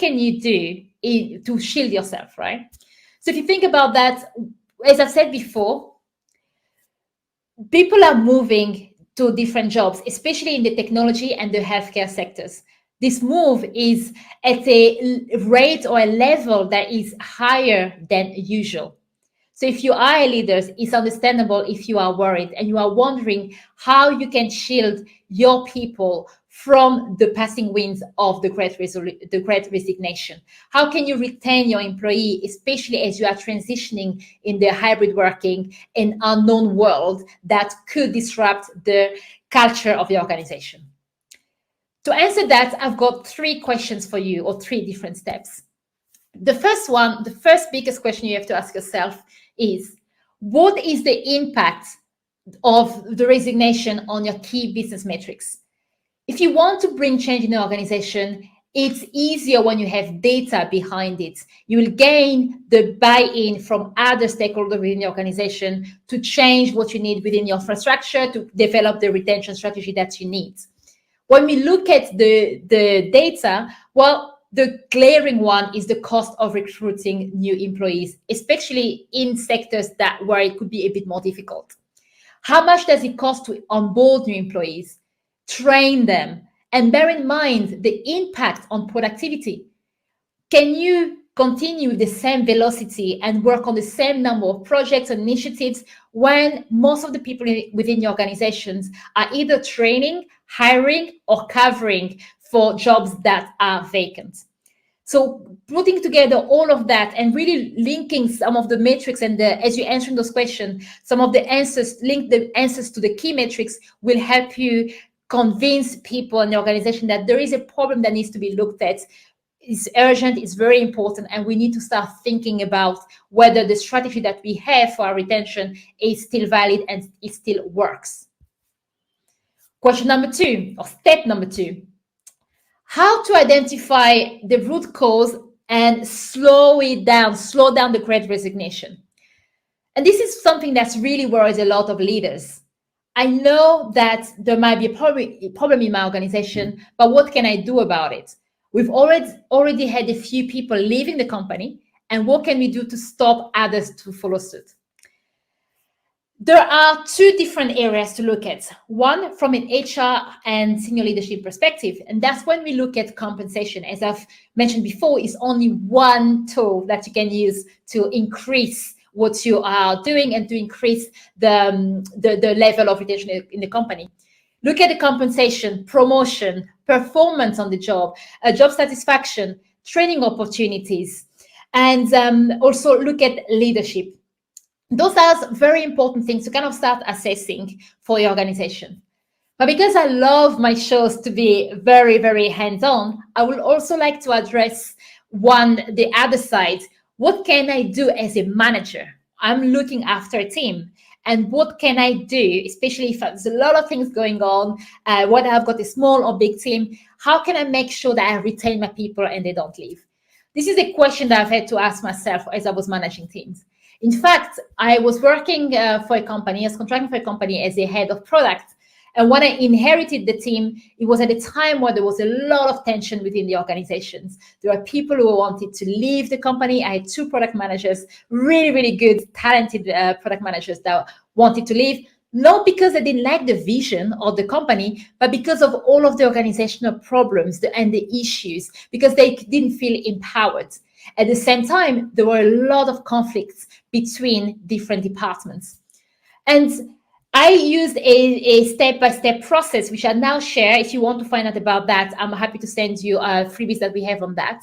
can you do to shield yourself, right? So if you think about that, as I've said before, people are moving to different jobs, especially in the technology and the healthcare sectors. This move is at a rate or a level that is higher than usual. So if you are a leader, it's understandable if you are worried and you are wondering how you can shield your people from the passing winds of the great resignation. How can you retain your employee, especially as you are transitioning in the hybrid working and unknown world that could disrupt the culture of the organization? To answer that, I've got 3 questions for you, or 3 different steps. The first one, the first biggest question you have to ask yourself is, what is the impact of the resignation on your key business metrics? If you want to bring change in the organization, it's easier when you have data behind it. You will gain the buy-in from other stakeholders within the organization to change what you need within your infrastructure to develop the retention strategy that you need. When we look at the data, well, the glaring one is the cost of recruiting new employees, especially in sectors where it could be a bit more difficult. How much does it cost to onboard new employees, train them, and bear in mind the impact on productivity? Can you continue with the same velocity and work on the same number of projects and initiatives when most of the people within your organizations are either training, hiring, or covering for jobs that are vacant? So putting together all of that and really linking some of the metrics and as you answer those questions, some of the answers, link the answers to the key metrics will help you convince people in the organization that there is a problem that needs to be looked at. It's urgent, it's very important, and we need to start thinking about whether the strategy that we have for our retention is still valid and it still works. Question number 2, or step number 2, how to identify the root cause and slow down the great resignation. And this is something that's really worries a lot of leaders. I know that there might be a problem in my organization, but what can I do about it? We've already had a few people leaving the company, and what can we do to stop others to follow suit? There are 2 different areas to look at. One from an HR and senior leadership perspective, and that's when we look at compensation. As I've mentioned before, is only one tool that you can use to increase what you are doing and to increase the level of retention in the company. Look at the compensation, promotion, performance on the job, job satisfaction, training opportunities, and also look at leadership. Those are very important things to kind of start assessing for your organization. But because I love my shows to be very, very hands-on, I would also like to address the other side. What can I do as a manager? I'm looking after a team. And what can I do, especially if there's a lot of things going on, whether I've got a small or big team, how can I make sure that I retain my people and they don't leave? This is a question that I've had to ask myself as I was managing teams. In fact, I was working for a company, I was contracting for a company as a head of product. And when I inherited the team, it was at a time where there was a lot of tension within the organizations. There were people who wanted to leave the company. I had 2 product managers, really, really good, talented product managers that wanted to leave, not because they didn't like the vision of the company, but because of all of the organizational problems and the issues, because they didn't feel empowered. At the same time, there were a lot of conflicts between different departments. And I used a step-by-step process, which I now share. If you want to find out about that, I'm happy to send you freebies that we have on that.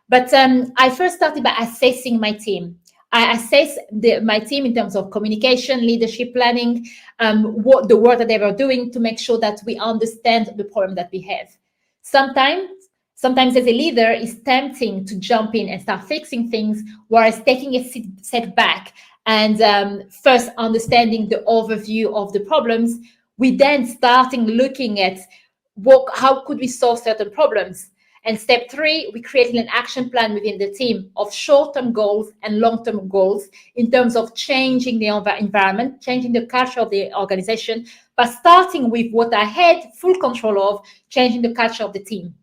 But I first started by assessing my team. I assess my team in terms of communication, leadership planning, what the work that they were doing to make sure that we understand the problem that we have. Sometimes as a leader, it's tempting to jump in and start fixing things, whereas taking a step back and first understanding the overview of the problems, we then starting looking at how could we solve certain problems. And step 3, we created an action plan within the team of short-term goals and long-term goals in terms of changing the environment, changing the culture of the organization, but starting with what I had full control of, changing the culture of the team.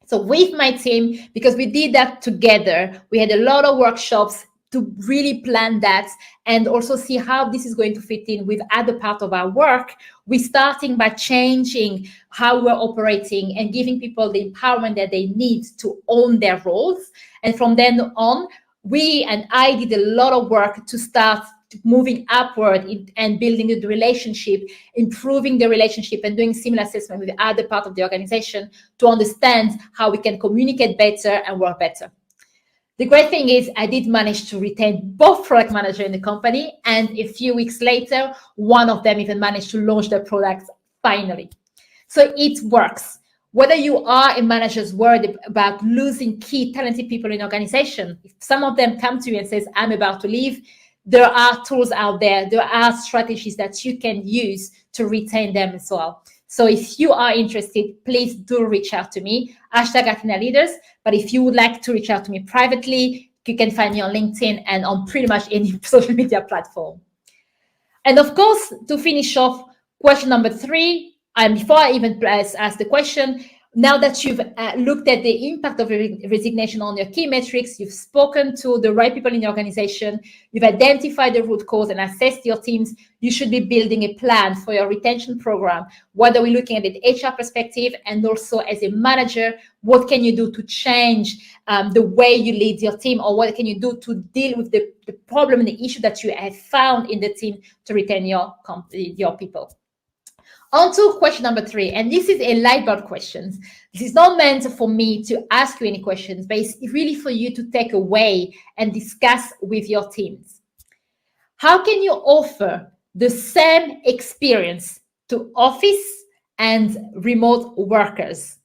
So with my team, because we did that together, we had a lot of workshops to really plan that and also see how this is going to fit in with other part of our work. We're starting by changing how we're operating and giving people the empowerment that they need to own their roles. And from then on, I did a lot of work to start moving upward and building the relationship, improving the relationship, and doing similar assessment with the other part of the organization to understand how we can communicate better and work better. The great thing is I did manage to retain both product managers in the company, and a few weeks later, one of them even managed to launch their products finally. So it works. Whether you are a manager worried about losing key talented people in the organization, if some of them come to you and says, I'm about to leave, there are tools out there. There are strategies that you can use to retain them as well. So if you are interested, please do reach out to me, #AthenaLeaders. But if you would like to reach out to me privately, you can find me on LinkedIn and on pretty much any social media platform. And of course, to finish off, question number 3, and before I even ask the question, now that you've looked at the impact of resignation on your key metrics, you've spoken to the right people in the organization, you've identified the root cause and assessed your teams, you should be building a plan for your retention program. Whether we're looking at an HR perspective and also as a manager, what can you do to change the way you lead your team, or what can you do to deal with the problem and the issue that you have found in the team to retain your people. On to question number 3, and this is a light bulb question. This is not meant for me to ask you any questions, but it's really for you to take away and discuss with your teams. How can you offer the same experience to office and remote workers?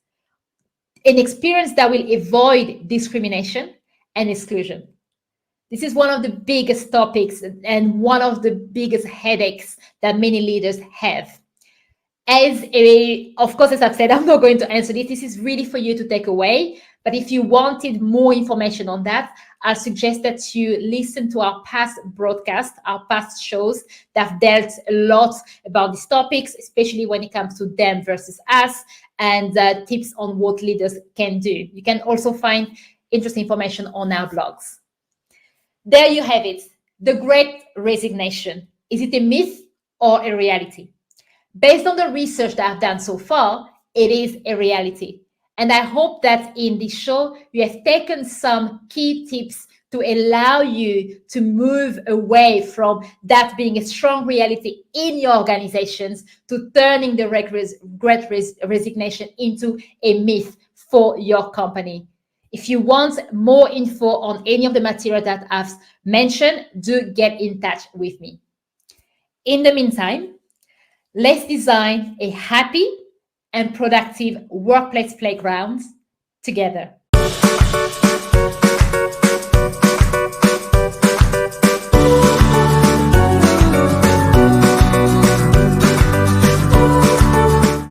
An experience that will avoid discrimination and exclusion. This is one of the biggest topics and one of the biggest headaches that many leaders have. Of course, as I've said, I'm not going to answer this. This is really for you to take away. But if you wanted more information on that, I suggest that you listen to our past broadcasts, our past shows that have dealt a lot about these topics, especially when it comes to them versus us, and tips on what leaders can do. You can also find interesting information on our blogs. There you have it, the Great Resignation. Is it a myth or a reality? Based on the research that I've done so far, it is a reality. And I hope that in this show, you have taken some key tips to allow you to move away from that being a strong reality in your organizations to turning the Great Resignation into a myth for your company. If you want more info on any of the material that I've mentioned, do get in touch with me. In the meantime, let's design a happy and productive workplace playground together.